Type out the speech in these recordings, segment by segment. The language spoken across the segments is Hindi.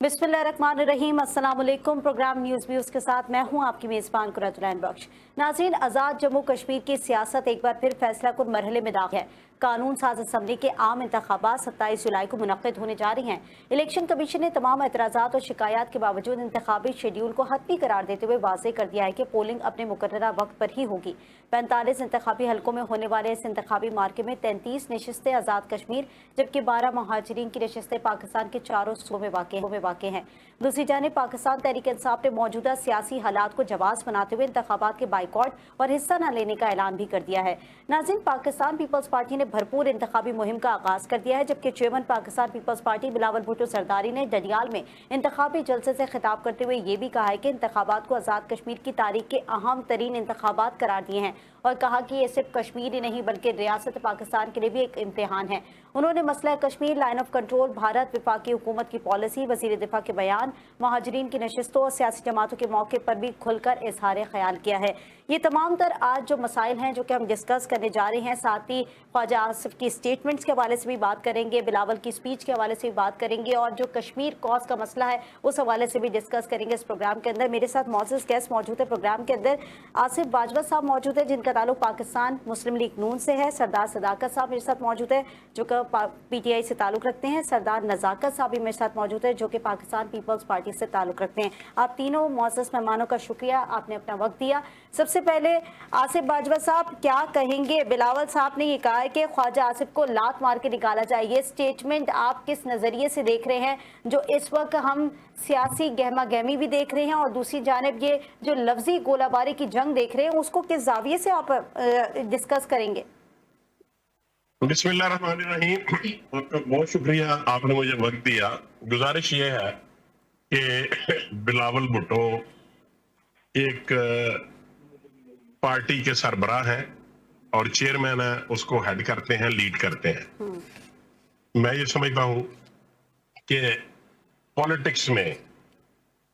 बिस्मिल्लाहिर्रहमानिर्रहीम। अस्सलाम वालेकुम। प्रोग्राम न्यूज़ व्यूज़ के साथ मैं हूं आपकी मेज़बान कुरतुलैन बख्श। नाज़रीन, आज़ाद जम्मू कश्मीर की सियासत एक बार फिर फैसला कुन मरहले में दाखिल है। कानून साज असम्बली के आम इंतखाबात 27 जुलाई को मुनक्किद होने जा रही हैं। इलेक्शन कमीशन ने तमाम एतराज़ात और शिकायत के बावजूद इंतखाबी शेड्यूल को हतमी करार देते हुए वाज़ेह कर दिया है कि पोलिंग अपने मुकर्ररा वक्त पर ही होगी। 45 इंतखाबी हल्कों में होने वाले इस इंतखाबी मार्के में 33 नशिस्तें आज़ाद कश्मीर जबकि 12 महाजरीन की नशिस्तें पाकिस्तान के चारों सूबों में वाक़ हैं। दूसरी जानिब पाकिस्तान तहरीक इंसाफ ने मौजूदा सियासी हालात को जवाज़ बनाते हुए इंतखाबात के बाइकॉट और हिस्सा न लेने का ऐलान भी कर दिया है। नाज़रीन, पाकिस्तान पीपल्स पार्टी ने भरपूर इंतखाबी मुहिम का आगाज कर दिया है, जबकि chairman Pakistan peoples party Bilawal Bhutto Zardari ने डडियाल में इंतखाबी जलसे से खिताब करते हुए ये भी कहा है कि इंतखाबात को आज़ाद कश्मीर की तारीख के अहम तरीन इंतखाबात करार दिए हैं और कहा कि ये सिर्फ कश्मीर ही नहीं बल्कि रियासत पाकिस्तान के लिए भी एक इम्तिहान है। उन्होंने मसला Kashmir, line of control, Bharat, विफाकी हुकूमत की पॉलिसी, वज़ीर दिफा के बयान, महाजरीन की नशिस्तों और सियासी जमातों के मौके पर भी खुलकर इजहार ख्याल किया है। ये तमाम तर आज जो मसाइल हैं जो कि हम डिस्कस करने जा रहे हैं, साथ ही ख्वाजा आसिफ की स्टेटमेंट्स के हवाले से भी बात करेंगे, बिलावल की स्पीच के हवाले से भी बात करेंगे और जो कश्मीर कॉज का मसला है उस हवाले से भी डिस्कस करेंगे इस प्रोग्राम के अंदर। मेरे साथ मौजूद गेस्ट मौजूद है प्रोग्राम के अंदर। आसिफ बाजवा साहब मौजूद है जिनका ताल्लुक पाकिस्तान मुस्लिम लीग नून से है। सरदार सदाकत साहब मेरे साथ मौजूद है जो कि PTI से ताल्लुक रखते हैं। सरदार नजाकत साहब भी मेरे साथ मौजूद है जो कि पाकिस्तान पीपल्स पार्टी से ताल्लुक रखते हैं। आप तीनों मुअज़्ज़ज़ मेहमानों का शुक्रिया, आपने अपना वक्त दिया। सबसे पहले आसिफ बाजवा साहब क्या कहेंगे? बिलावल साहब ने ये कहा है कि ख्वाजा आसिफ को लात मार के निकाला जाए, ये स्टेटमेंट आप किस नज़रिए से देख रहे हैं? जो इस वक्त हम सियासी गहमा गहमी भी देख रहे हैं और दूसरी जानिब ये जो लफ्जी गोलाबारी की जंग देख रहे हैं, उसको किस जाविये से आप डिस्कस करेंगे? बिस्मिल्लाहिर्रहमानिर्रहीम। आपका बहुत शुक्रिया, आपने मुझे वक्त दिया। गुजारिश ये है कि बिलावल भुट्टो एक पार्टी के सरबराह हैं और चेयरमैन है, उसको हेड करते हैं, लीड करते हैं। मैं ये समझता हूं कि पॉलिटिक्स में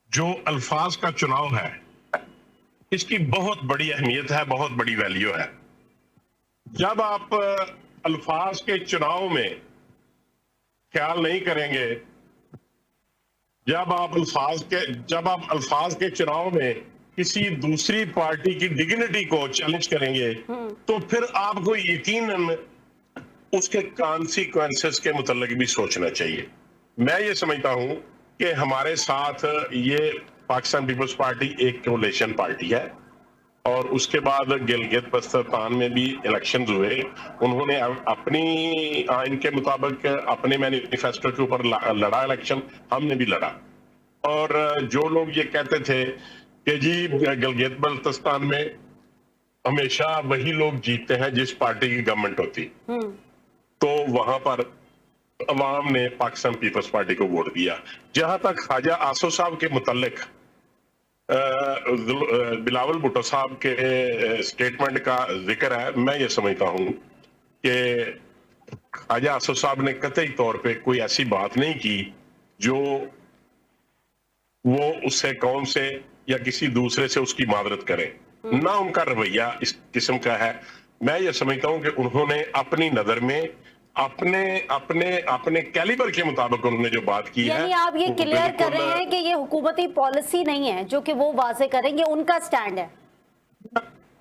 जो अल्फाज का चुनाव है इसकी बहुत बड़ी अहमियत है, बहुत बड़ी वैल्यू है। जब आप अल्फाज के चुनाव में ख्याल नहीं करेंगे, जब आप अल्फाज के चुनाव में किसी दूसरी पार्टी की डिग्निटी को चैलेंज करेंगे तो फिर आपको यकीनन उसके कॉन्सिक्वेंसेस के मुतल्लिक भी सोचना चाहिए। मैं ये समझता हूं कि हमारे साथ ये पाकिस्तान पीपल्स पार्टी एक कोलिशन पार्टी है और उसके बाद गिलगित बल्तिस्तान में भी इलेक्शन हुए। उन्होंने अपनी आइन के मुताबिक अपने मैनिफेस्टो के ऊपर लड़ा इलेक्शन, हमने भी लड़ा। और जो लोग ये कहते थे कि जी गिलगित बल्तिस्तान में हमेशा वही लोग जीतते हैं जिस पार्टी की गवर्नमेंट होती, तो वहां पर अवाम ने पाकिस्तान पीपल्स पार्टी को वोट दिया। जहां तक ख्वाजा आसिफ साहब के मुतल्लिक बिलावल भुट्टो साहब के स्टेटमेंट का जिक्र है, मैं ये समझता हूं कि ख्वाजा आसिफ साहब ने कतई तौर पे कोई ऐसी बात नहीं की जो वो उससे कौम से या किसी दूसरे से उसकी मादरत करे, ना उनका रवैया इस किस्म का है। मैं ये समझता हूं कि उन्होंने अपनी नजर में अपने अपने अपने कैलिबर के मुताबिक उन्होंने जो बात की है। यानी आप ये क्लियर कर रहे हैं कि ये हुकूमती पॉलिसी नहीं है जो कि वो वाजे करेंगे, उनका स्टैंड है।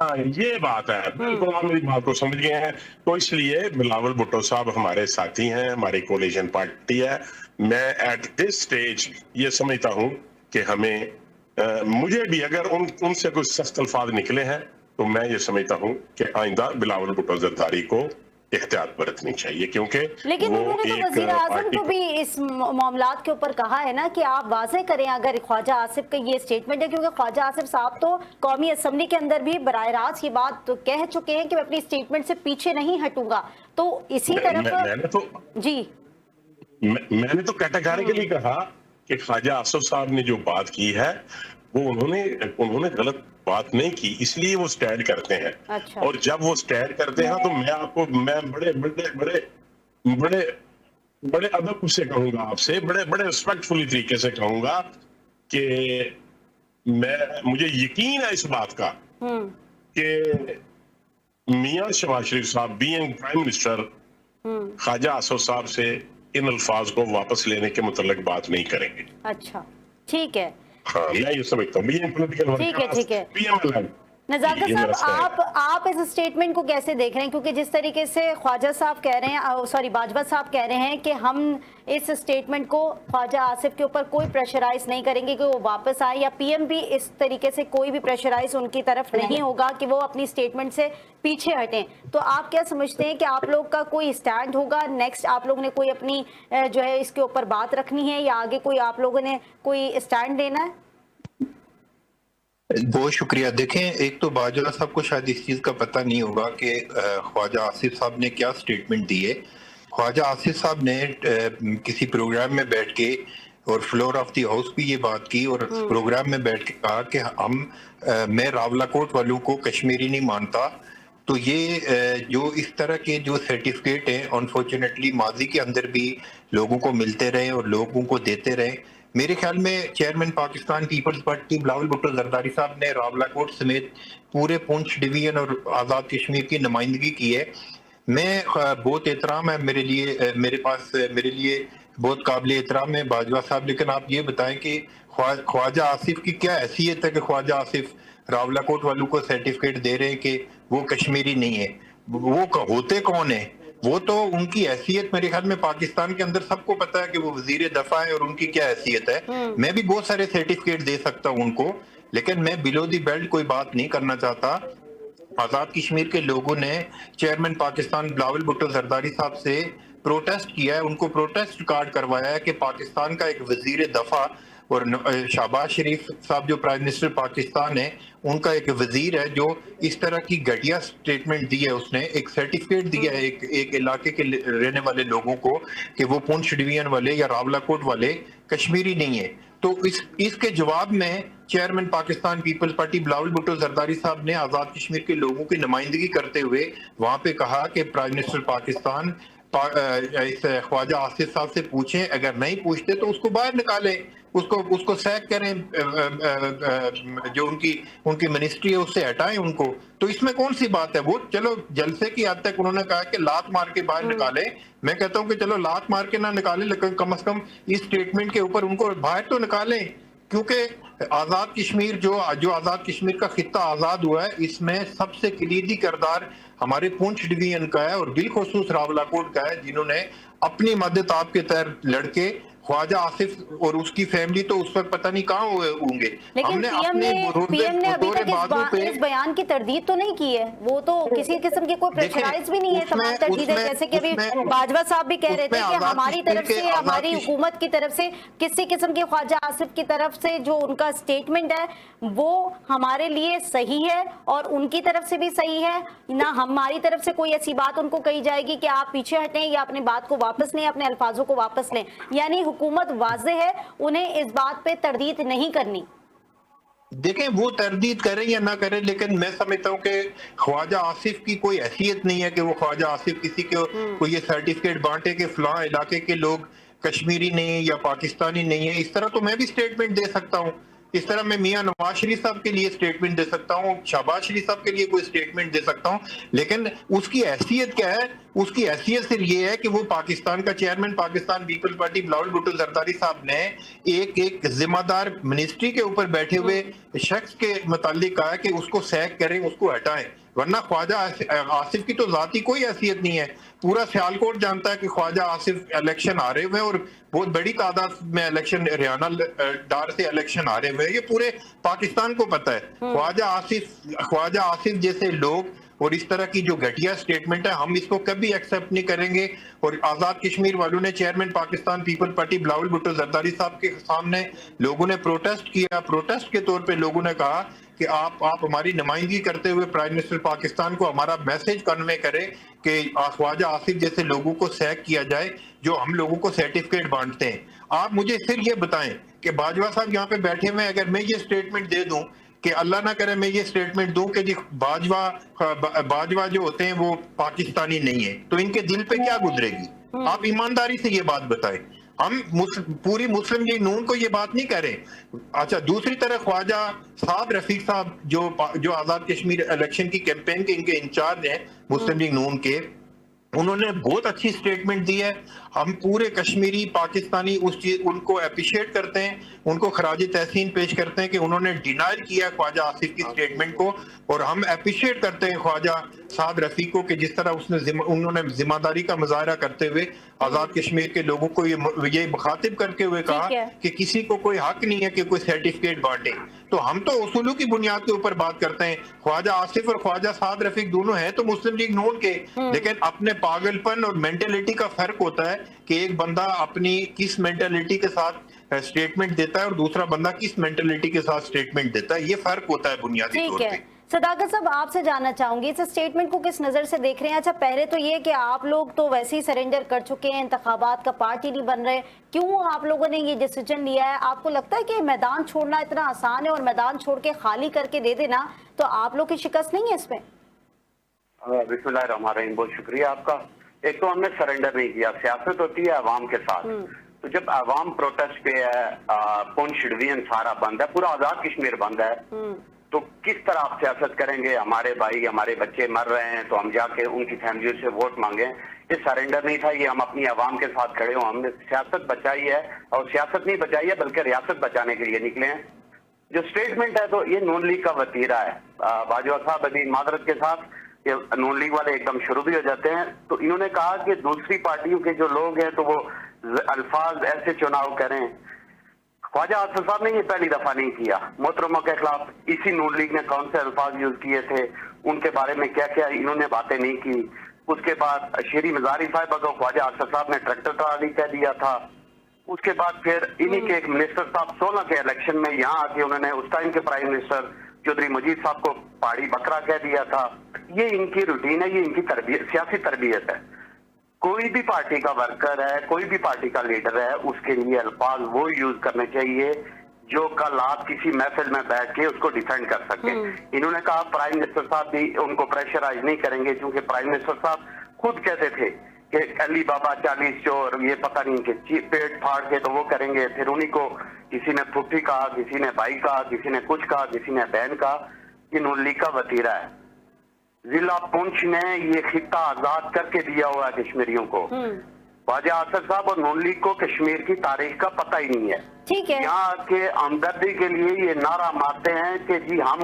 हाँ, ये बात है, बिल्कुल आप मेरी बात को समझ गए हैं। तो इसलिए बिलावल भुट्टो साहब हमारे साथी हैं, हमारी कोलिशन पार्टी है। मैं एट दिस स्टेज ये समझता हूं कि हमें मुझे भी अगर उनसे कुछ सख्त अल्फाज निकले हैं तो मैं ये समझता हूं कि आइंदा बिलावल भुट्टो जरदारी को एहतियात बरतनी चाहिए, क्योंकि लेकिन उन्होंने तो वजीर आजम को भी इस मामलात के ऊपर कहा है ना कि आप वाजे करें अगर ख्वाजा आसिफ का ये स्टेटमेंट है, क्योंकि ख्वाजा आसिफ साहब तो कौमी असम्बली के अंदर भी बराह रास्त ये बात तो कह चुके हैं कि मैं अपनी स्टेटमेंट से पीछे नहीं हटूंगा। तो इसी तरफ मैंने तो कैटेगोरिकली कहा कि ख्वाजा आसिफ साहब ने जो बात की है वो उन्होंने गलत बात नहीं की, इसलिए वो स्टैंड करते हैं। अच्छा। और जब वो स्टैंड करते हैं तो मैं बड़े बड़े बड़े बड़े बड़े अदब से कहूंगा, आपसे बड़े बड़े रिस्पेक्टफुली तरीके से कहूंगा कि मुझे यकीन है इस बात का कि मियां शहबाज शरीफ साहब being prime minister Khawaja Asif साहब से इन अल्फाज को वापस लेने के मुतल्लिक बात नहीं करेंगे। अच्छा, ठीक है। हाँ, मैं ये समझता हूँ। ठीक है। नज़ाकत ये मेरा साहब, आप इस स्टेटमेंट को कैसे देख रहे हैं? क्योंकि जिस तरीके से ख्वाजा साहब कह रहे हैं, सॉरी बाजवा साहब कह रहे हैं कि हम इस स्टेटमेंट को ख्वाजा आसिफ के ऊपर कोई प्रेशराइज नहीं करेंगे कि वो वापस आए, या पीएम भी इस तरीके से कोई भी प्रेशराइज उनकी तरफ नहीं होगा कि वो अपनी स्टेटमेंट से पीछे हटें, तो आप क्या समझते हैं कि आप लोग का कोई स्टैंड होगा नेक्स्ट? आप लोगों ने कोई अपनी जो है इसके ऊपर बात रखनी है, या आगे कोई आप लोगों ने कोई स्टैंड देना है? बहुत शुक्रिया। देखें, एक तो बाजवा साहब को शायद इस चीज़ का पता नहीं होगा कि ख्वाजा आसिफ साहब ने क्या स्टेटमेंट दी है। ख्वाजा आसिफ साहब ने किसी प्रोग्राम में बैठ के और फ्लोर ऑफ द हाउस भी ये बात की, और प्रोग्राम में बैठ के कहा कि मैं रावलाकोट वालों को कश्मीरी नहीं मानता। तो ये जो इस तरह के जो सर्टिफिकेट हैं अनफॉर्चुनेटली माजी के अंदर भी लोगों को मिलते रहे और लोगों को देते रहे। मेरे ख्याल में chairman Pakistan peoples party Bilawal Bhutto Zardari साहब ने रावलाकोट समेत पूरे पुंछ डिवीजन और आज़ाद कश्मीर की नुमाइंदगी की है। मैं बहुत एहतराम है मेरे लिए बहुत काबिल एहतराम है बाजवा साहब, लेकिन आप ये बताएं कि ख्वाजा आसिफ की क्या हैसियत है कि ख्वाजा आसिफ रावलाकोट वालों को सर्टिफिकेट दे रहे हैं कि वो कश्मीरी नहीं है? वो होते कौन है? वो तो उनकी हैसियत मेरे ख्याल में पाकिस्तान के अंदर सबको पता है कि वो वजीर दफा है और उनकी क्या हैसियत है। मैं भी बहुत सारे सर्टिफिकेट दे सकता हूं उनको, लेकिन मैं बिलो दी बेल्ट कोई बात नहीं करना चाहता। आजाद कश्मीर के लोगों ने चेयरमैन पाकिस्तान बिलावल भुट्टो जरदारी साहब से प्रोटेस्ट किया है, उनको प्रोटेस्ट कार्ड करवाया है कि पाकिस्तान का एक वजीर दफा और शहबाज शरीफ साहब जो प्राइम मिनिस्टर पाकिस्तान है, उनका एक वजीर है जो इस तरह की घटिया स्टेटमेंट दी है। उसने एक सर्टिफिकेट दिया है एक इलाके के रहने वाले लोगों को कि वो पुंछ डिवीजन वाले या रावलाकोट वाले कश्मीरी नहीं है। तो इसके जवाब में chairman Pakistan peoples party Bilawal Bhutto Zardari साहब ने आजाद कश्मीर के लोगों की नुमाइंदगी करते हुए वहां पे कहा कि प्राइम मिनिस्टर पाकिस्तान इस ख्वाजा आसिफ साहब से पूछें, अगर नहीं पूछते तो उसको बाहर निकालें, उसको सैक करें, जो उनकी मिनिस्ट्री है उससे हटाएं उनको। तो इसमें कौन सी बात है? वो चलो जलसे की हद तक उन्होंने कहा कि लात मार के बाहर निकालें। मैं कहता हूं कि चलो लात मार के ना निकालें, लेकिन कम से कम इस स्टेटमेंट के ऊपर उनको बाहर तो निकालें, क्योंकि आजाद कश्मीर जो आजाद कश्मीर का खित्ता आजाद हुआ है, इसमें सबसे कलीदी किरदार हमारे पुंछ डिवीजन का है और बिलखुसूस रावलाकोट का है, जिन्होंने अपनी मदद आपके तहत लड़के ख्वाजा आसिफ और उसकी फैमिली तो उस वक्त पता नहीं कहाँ होंगे। लेकिन पीएम ने अभी तक इस बयान की तरदीद तो नहीं की है। वो तो किसी किस्म की कोई प्रेशराइज भी नहीं है तमाम तरदीदें, जैसे कि अभी बाजवा साहब भी कह रहे थे कि हमारी तरफ से, हमारी हुकूमत की तरफ से किसी किस्म के ख्वाजा आसिफ की तरफ से जो उनका स्टेटमेंट है वो हमारे लिए सही है और उनकी तरफ से भी सही है ना। हमारी तरफ से कोई ऐसी बात उनको कही जाएगी कि आप पीछे हटें या अपनी बात को वापस लें, अपने अल्फाजों को वापस लें, यानी हुकूमत वाज़े है, उन्हें इस बात पे तरदीद नहीं करनी। देखें, वो तरदीद करें या ना करें, लेकिन मैं समझता हूँ कि ख्वाजा आसिफ की कोई हैसियत नहीं है कि वो ख्वाजा आसिफ किसी को ये सर्टिफिकेट बांटे कि फलां इलाके के लोग कश्मीरी नहीं है या पाकिस्तानी नहीं है। इस तरह तो मैं भी स्टेटमेंट दे सकता हूँ, इस तरह मैं मियां नवाज शरीफ साहब के लिए स्टेटमेंट दे सकता हूँ, शहबाज शरीफ साहब के लिए कोई स्टेटमेंट दे सकता हूँ, लेकिन उसकी हैसियत क्या है? उसकी हैसियत सिर्फ ये है कि वो पाकिस्तान का chairman Pakistan peoples party Bilawal Bhutto Zardari साहब ने एक जिम्मेदार मिनिस्ट्री के ऊपर बैठे हुए शख्स के मुतालिक कहा कि उसको सैक करें, उसको हटाएं, वरना ख्वाजा आसिफ की तो जाती कोई हैसियत नहीं है। पूरा सियालकोट जानता है कि ख्वाजा आसिफ इलेक्शन आ रहे हुए हैं और बहुत बड़ी तादाद में इलेक्शन हरियाणा डार से इलेक्शन आ रहे हुए हैं, ये पूरे पाकिस्तान को पता है। ख्वाजा आसिफ जैसे लोग और इस तरह की जो घटिया स्टेटमेंट है, हम इसको कभी एक्सेप्ट नहीं करेंगे। और आजाद कश्मीर वालों ने chairman Pakistan people party Bilawal Bhutto Zardari साहब के सामने लोगों ने प्रोटेस्ट किया। प्रोटेस्ट के तौर पे लोगों ने कहा कि आप हमारी नुमाइंदगी करते हुए प्राइम मिनिस्टर पाकिस्तान को हमारा मैसेज कन्वे करें कि ख्वाजा आसिफ जैसे लोगों को सैक किया जाए जो हम लोगों को सर्टिफिकेट बांटते हैं। आप मुझे फिर ये बताएं कि बाजवा साहब यहाँ पे बैठे हुए, अगर मैं ये स्टेटमेंट दे दूं कि अल्लाह ना करे मैं ये स्टेटमेंट दूं कि जी बाजवा जो होते हैं वो पाकिस्तानी नहीं है, तो इनके दिल पे क्या गुजरेगी? आप ईमानदारी से ये बात बताएं। हम पूरी मुस्लिम लीग नून को ये बात नहीं कह रहे। अच्छा, दूसरी तरफ ख्वाजा साहब रफीक साहब जो आजाद कश्मीर इलेक्शन की कैंपेन के इनके इंचार्ज हैं मुस्लिम लीग नून के, उन्होंने बहुत अच्छी स्टेटमेंट दी है। हम पूरे कश्मीरी पाकिस्तानी उस चीज उनको अप्रिशिएट करते हैं, उनको खराज तहसीन पेश करते हैं कि उन्होंने डिनाई किया ख्वाजा आसिफ की स्टेटमेंट को, और हम अप्रिशिएट करते हैं ख्वाजा साद रफीक को कि जिस तरह उन्होंने जिम्मेदारी का मुजाहरा करते हुए आजाद कश्मीर के लोगों को ये मुखातिब करके हुए कहा कि किसी को कोई हक नहीं है कि कोई सर्टिफिकेट बांटे। तो हम तो उसूलों की बुनियाद के ऊपर बात करते हैं। ख्वाजा आसिफ और ख्वाजा साद रफीक दोनों हैं तो मुस्लिम लीग नून के, लेकिन अपने पागलपन और मेंटेलिटी का फर्क होता है कि एक बंदा अपनी किस मेंटेलिटी के साथ स्टेटमेंट देता है और दूसरा बंदा किस मेंटेलिटी के साथ स्टेटमेंट देता है। ये फर्क होता है बुनियादी तौर पे। सदाकत साहब, आपसे जानना चाहूंगी इस स्टेटमेंट को किस नजर से देख रहे हैं? अच्छा, पहले तो ये कि आप लोग तो वैसे ही सरेंडर कर चुके हैं, इंतखाबात का पार्टी नहीं बन रहे, क्यों आप लोगों ने ये डिसीजन लिया है? आपको लगता है कि मैदान छोड़ना इतना आसान है और मैदान छोड़ के खाली करके दे देना तो आप लोग की शिकस्त नहीं है इसमें? बिस्मिल्लाहिर्रहमानिर्रहीम, बहुत शुक्रिया आपका। एक तो हमने सरेंडर नहीं किया, सियासत होती है अवाम के साथ। तो जब अवाम प्रोटेस्ट पे है, पुंछ डिवीजन सारा बंद है, पूरा आजाद कश्मीर बंद है, तो किस तरह आप सियासत करेंगे? हमारे भाई हमारे बच्चे मर रहे हैं तो हम जाके उनकी फैमिली से वोट मांगे? ये सरेंडर नहीं था, ये हम अपनी अवाम के साथ खड़े हो। हमने सियासत बचाई है, और सियासत नहीं बचाई है बल्कि रियासत बचाने के लिए निकले हैं। जो स्टेटमेंट है तो ये नून लीग का वतीरा है। बाजवा साहब अभी मादरत के साथ ये नून लीग वाले एकदम शुरू भी हो जाते हैं। तो इन्होंने कहा कि दूसरी पार्टियों के जो लोग हैं तो वो अल्फाज ऐसे चुनाव करें। ख्वाजा आसिफ साहब ने ये पहली दफा नहीं किया। मोहतरमा के खिलाफ इसी नून लीग ने कौन से अल्फाज यूज किए थे, उनके बारे में क्या क्या इन्होंने बातें नहीं की। उसके बाद शेरी मजारी साहिबा को ख्वाजा आसिफ साहब ने ट्रैक्टर ट्राली कह दिया था। उसके बाद फिर इन्हीं के एक मिनिस्टर साहब 16 के इलेक्शन में यहाँ आके उन्होंने उस टाइम के प्राइम मिनिस्टर चौधरी मजीद साहब को पहाड़ी बकरा कह दिया था। ये इनकी रूटीन है, ये इनकी तरबियत, सियासी तरबियत है। कोई भी पार्टी का वर्कर है, कोई भी पार्टी का लीडर है, उसके लिए अल्फाज वो यूज करने चाहिए जो कल आप किसी महफिल में बैठ के उसको डिफेंड कर सके। इन्होंने कहा प्राइम मिनिस्टर साहब भी उनको प्रेशराइज नहीं करेंगे, क्योंकि प्राइम मिनिस्टर साहब खुद कहते थे कि अली बाबा 40 चोर, ये पता नहीं कि पेट फाड़ के तो वो करेंगे। फिर उन्हीं को किसी ने फुफ्फी कहा, किसी ने भाई कहा, किसी ने कुछ कहा, किसी ने बहन कहा। ये नून लीग का वतीरा है। जिला पुंछ ने ये खिता आजाद करके दिया हुआ है कश्मीरियों को। ख्वाजा आसिफ साहब और नून लीग को कश्मीर की तारीख का पता ही नहीं है। ठीक है, यहाँ के हमदर्दी के लिए ये नारा मारते हैं कि जी हम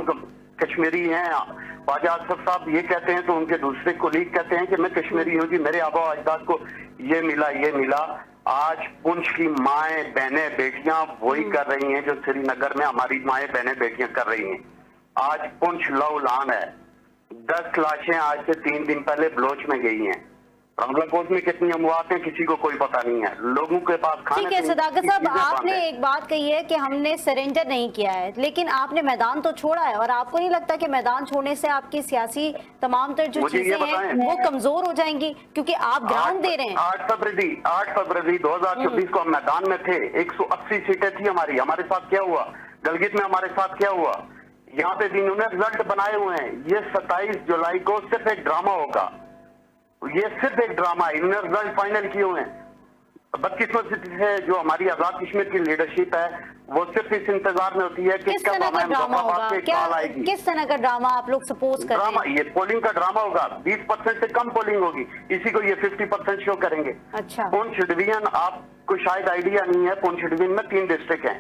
कश्मीरी हैं। ख्वाजा आसिफ साहब ये कहते हैं तो उनके दूसरे कोलीग कहते हैं कि मैं कश्मीरी हूँ जी, मेरे आबा अजदाद को ये मिला ये मिला। आज पुंछ की माएं बहनें बेटियां वही कर रही हैं जो श्रीनगर में हमारी माएं बहनें बेटियां कर रही हैं। आज पुंछ लौलान है। 10 लाशें आज से 3 दिन पहले बलोच में गई हैं। रामलाकोट में कितनी अमवात है किसी को कोई पता नहीं है। लोगों के पास खाने ठीक है सदाकत साहब, आपने एक बात कही है कि हमने सरेंडर नहीं किया है, लेकिन आपने मैदान तो छोड़ा है। और आपको नहीं लगता कि मैदान छोड़ने से आपकी सियासी तमाम तर जो चीजें हैं वो कमजोर हो जाएंगी, क्योंकि आप ग्राउंड दे रहे हैं? 8 फरवरी 2024 को हम मैदान में थे। 180 सीटें थी हमारी। हमारे साथ क्या हुआ? गलगित में हमारे साथ क्या हुआ? यहाँ पे भी इन्होंने रिजल्ट बनाए हुए हैं। ये 27 जुलाई को सिर्फ एक ड्रामा होगा। ये सिर्फ एक ड्रामा है। इन्होंने रिजल्ट फाइनल किए हुए हैं। बदकिस्मती से जो हमारी आजाद कश्मीर की लीडरशिप है वो सिर्फ इस इंतजार में होती है कि किस तरह का ड्रामा होगा, किस तरह का ड्रामा आप लोग सपोज कर रहे हैं? ये पोलिंग का ड्रामा होगा। 20% से कम पोलिंग होगी, इसी को ये 50% शो करेंगे। अच्छा, पुंछ डिवीजन, आपको शायद आइडिया नहीं है, पुंछ डिवीजन में 3 डिस्ट्रिक्ट हैं।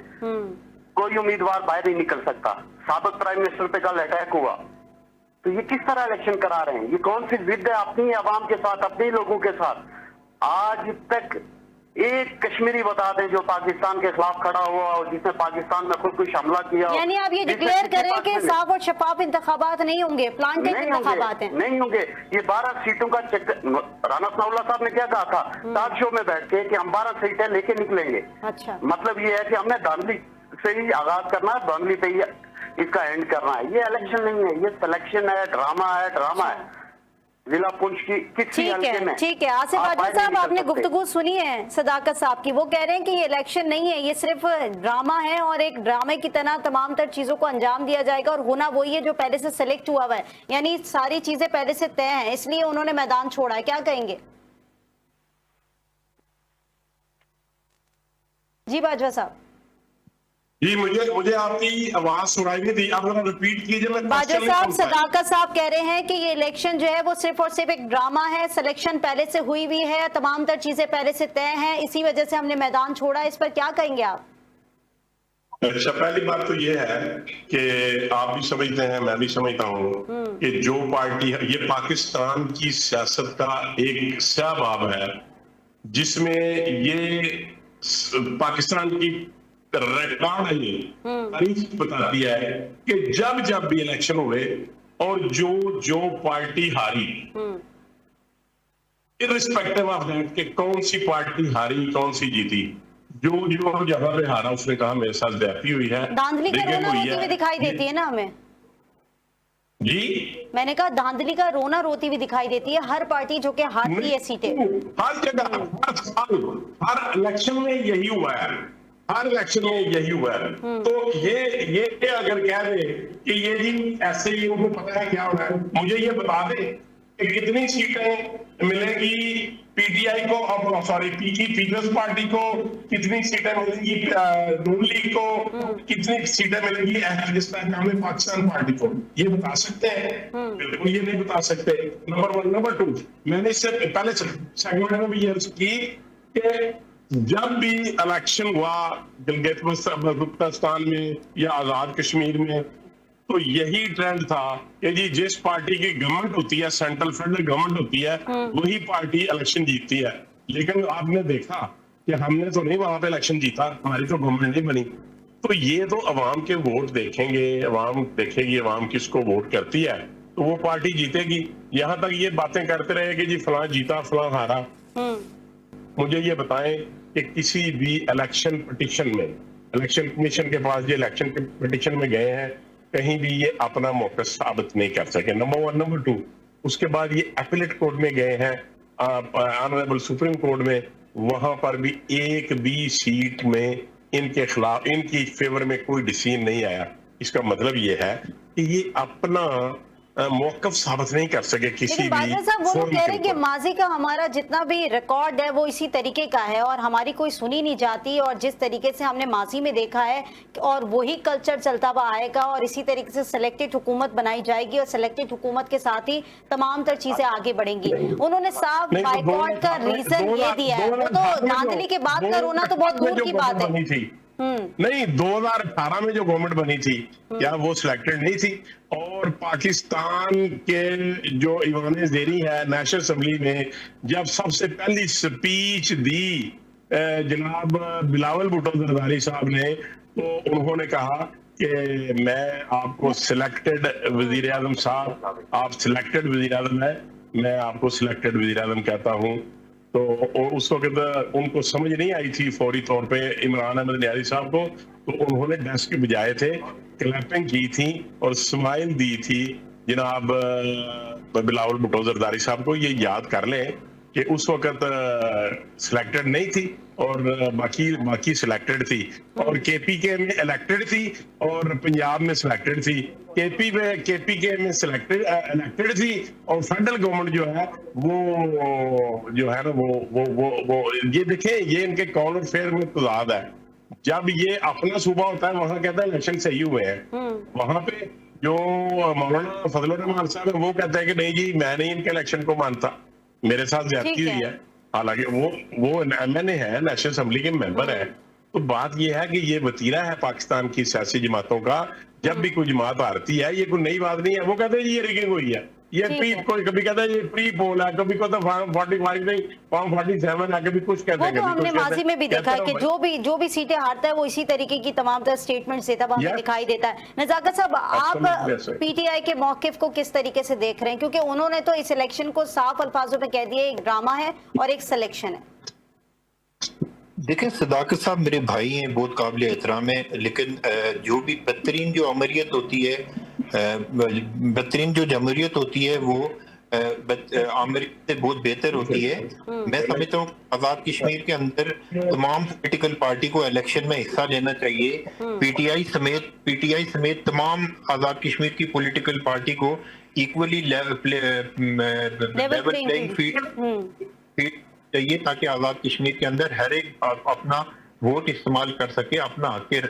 कोई उम्मीदवार बाहर नहीं निकल सकता। साबिक प्राइम मिनिस्टर पे कल अटैक हुआ, तो ये किस तरह इलेक्शन करा रहे हैं? ये कौन सी जिद है अपनी आवाम के साथ, अपने लोगों के साथ? आज तक एक कश्मीरी बता दें जो पाकिस्तान के खिलाफ खड़ा हुआ और जिसने पाकिस्तान में खुद कुछ हमला किया? यानी आप ये डिक्लेयर करें कि साफ और शफाफ इंतखाबात नहीं होंगे, प्लांटेड इंतखाबात हैं? नहीं होंगे। ये 12 सीटों का चक्कर, राना सनाउल्लाह साहब ने क्या कहा था टॉक शो में बैठ के कि हम 12 सीटें लेके निकलेंगे। अच्छा, मतलब ये है कि हमने धांधली से ही आगाज करना है, धांधली पे ही इसका एंड करना है। ये इलेक्शन नहीं है, ये सिलेक्शन है, ड्रामा है। जिला पुंछ की किसी हल्के में। ठीक है आसिफ आदिल साहब, आपने गुफ्तगू सुनी है सदाकत साहब की। वो कह रहे हैं कि ये इलेक्शन नहीं है, ये सिर्फ ड्रामा है और एक ड्रामे की तरह तमाम तर चीजों को अंजाम दिया जाएगा और होना वही है जो पहले से सेलेक्ट हुआ है। यानी सारी चीजें पहले से तय हैं, इसलिए उन्होंने मैदान छोड़ा है। क्या कहेंगे जी बाजवा साहब? जी मुझे आपकी आवाज सुनाई नहीं थी, आप जरा रिपीट कीजिए। मैं बाजवा question नहीं साहब, सुन पाया। सदाकत साहब कह रहे हैं कि ये इलेक्शन जो है वो सिर्फ और सिर्फ एक ड्रामा है, सिलेक्शन पहले से हुई हुई है, तमाम तर चीजें पहले से तय हैं, इसी वजह से हमने मैदान छोड़ा। इस पर क्या कहेंगे आप? अच्छा, पहली बात तो ये है कि आप भी समझते हैं, मैं भी समझता हूँ कि जो पार्टी ये पाकिस्तान की सियासत का एक सहबाब है, जिसमें ये पाकिस्तान की रिकॉर्ड है, ये तारीख बताती है कि जब जब भी इलेक्शन हुए और जो पार्टी हारी, इररिस्पेक्टिव ऑफ दैट कि कौन सी पार्टी हारी कौन सी जीती, जो जगह पे हारा उसने कहा मेरे साथ ज्यादती हुई है, धांधली का रिगिंग रोना हुई रोती हुई दिखाई देती है ना हमें। जी मैंने कहा धांधली का रोना रोती हुई दिखाई देती है हर पार्टी जो कि हारती है सीटें। हर जगह, हर साल, हर इलेक्शन में यही हुआ है, हर इलेक्शन में यही हुआ है। तो ये अगर कह दे कि ये जी ऐसे ही उनको पता है क्या होना है, मुझे ये बता दे कि कितनी सीटें मिलेगी पीटीआई को, सॉरी पीपल्स पार्टी को, कितनी सीटें मिलेगी नून लीग को, कितनी सीटें मिलेगी पाकिस्तान पार्टी को, ये बता सकते हैं? बिल्कुल ये नहीं बता सकते। नंबर 1। नंबर 2, मैंने इससे पहले सेगमेंट में भी अर्ज की कि जब भी इलेक्शन हुआ गिलगित बल्तिस्तान में या आजाद कश्मीर में, तो यही ट्रेंड था कि जी जिस पार्टी की गवर्नमेंट होती है, सेंट्रल फेडरल गवर्नमेंट होती है, वही पार्टी इलेक्शन जीतती है। लेकिन आपने देखा कि हमने तो नहीं वहां पे इलेक्शन जीता, हमारी तो गवर्नमेंट नहीं बनी। तो ये तो अवाम के वोट देखेंगे, अवाम देखेगी अवाम किसको वोट करती है, तो वो पार्टी जीतेगी। यहाँ तक ये बातें करते रहे कि जी फलां जीता फलां हारा। मुझे ये बताएं कि किसी भी इलेक्शन पिटीशन में, इलेक्शन कमीशन के पास जो इलेक्शन के पिटीशन में गए हैं, कहीं भी ये अपना मौका साबित नहीं कर सके। नंबर 1। नंबर 2, उसके बाद ये अपीलेट कोर्ट में गए हैं, ऑनरेबल सुप्रीम कोर्ट में, वहां पर भी एक भी सीट में इनके खिलाफ, इनकी फेवर में कोई डिसीजन नहीं आया। इसका मतलब ये है कि ये अपना मौकफ साबित नहीं कर सके किसी लेकिन भी बाजवा साहब वो लोग फोरम कह के रहे हैं कि ऊपर। माजी का हमारा जितना भी रिकॉर्ड है वो इसी तरीके का है और हमारी कोई सुनी नहीं जाती, और जिस तरीके से हमने माजी में देखा है और वही कल्चर चलता हुआ आएगा और इसी तरीके से सिलेक्टेड हुकूमत बनाई जाएगी और सिलेक्टेड हुकूमत के साथ ही तमाम तर चीजें आगे बढ़ेंगी। उन्होंने साफ नहीं, तो बाइकआउट का रीजन ये दिया है। वो तो धांधली के बाद का रोना तो बहुत दूर की बात है। नहीं, 2018 में जो गवर्नमेंट बनी थी, क्या वो सिलेक्टेड नहीं थी? और पाकिस्तान के जो ईवान ज़ेरी है नेशनल असेंबली में, जब सबसे पहली स्पीच दी जनाब बिलावल भुट्टो जरदारी साहब ने, तो उन्होंने कहा कि मैं आपको सिलेक्टेड वजीर आजम साहब, आप सिलेक्टेड वजीर आजम है, मैं आपको सिलेक्टेड वजीर आजम कहता हूँ। तो उस वक्त उनको समझ नहीं आई थी फौरी तौर पे इमरान अहमद नियाज़ी साहब को, तो उन्होंने डेस्क बजाए थे, क्लैपिंग की थी और स्माइल दी थी जनाब बिलावल भुट्टो जरदारी साहब को। ये याद कर लें कि उस वक्त सिलेक्टेड नहीं थी और बाकी सिलेक्टेड थी, और केपीके में इलेक्टेड थी और पंजाब में सिलेक्टेड थी। केपीके में इलेक्टेड थी और फेडरल गवर्नमेंट जो है वो जो है ना वो ये देखें, ये इनके कौल और फेयर में तजाद है। जब ये अपना सूबा होता है वहां कहता है इलेक्शन सही हुए हैं, वहां पे जो मौलाना फजलुर रहमान साहब है वो कहता है कि नहीं जी मैं नहीं इनके इलेक्शन को मानता, मेरे साथ ज्यादती हुई है। हालांकि वो एमएनए है, नेशनल असेंबली के मेंबर है। तो बात ये है कि ये वतीरा है पाकिस्तान की सियासी जमातों का। जब भी कोई जमात हारती है, ये कोई नई बात नहीं है, वो कहते हैं ये रिगिंग हुई है, ये कोई कभी कहता है ये प्री पोल है, कभी कहता फॉर्म 45 नहीं फॉर्म 47 है, कभी कुछ कहते हैं। वो तो हमने माजी में भी देखा है कि जो भी सीटें हारता है वो इसी तरीके की तमाम तरह स्टेटमेंट्स देता हुआ हमें दिखाई देता है। नजाकत साहब, आप पीटीआई के मौकिफ को किस तरीके से देख रहे हैं, क्योंकि उन्होंने तो इस इलेक्शन को साफ अल्फाजों में कह दिया एक ड्रामा है और एक सिलेक्शन है। देखिए सदाकत साहब मेरे भाई हैं, बहुत काबिल एहतराम है, लेकिन जो भी बदतरीन जो अमरियत होती है, बदतरीन जो जमहूरियत होती है वो अमरियत से बहुत बेहतर होती है। मैं समझता हूँ आजाद कश्मीर के अंदर तमाम पॉलिटिकल पार्टी को इलेक्शन में हिस्सा लेना चाहिए। पीटीआई समेत तमाम आजाद कश्मीर की पॉलिटिकल पार्टी को इक्वली लेवल प्लेइंग फील्ड चाहिए, ताकि आजाद कश्मीर के अंदर हर एक अपना वोट इस्तेमाल कर सके, अपना हक के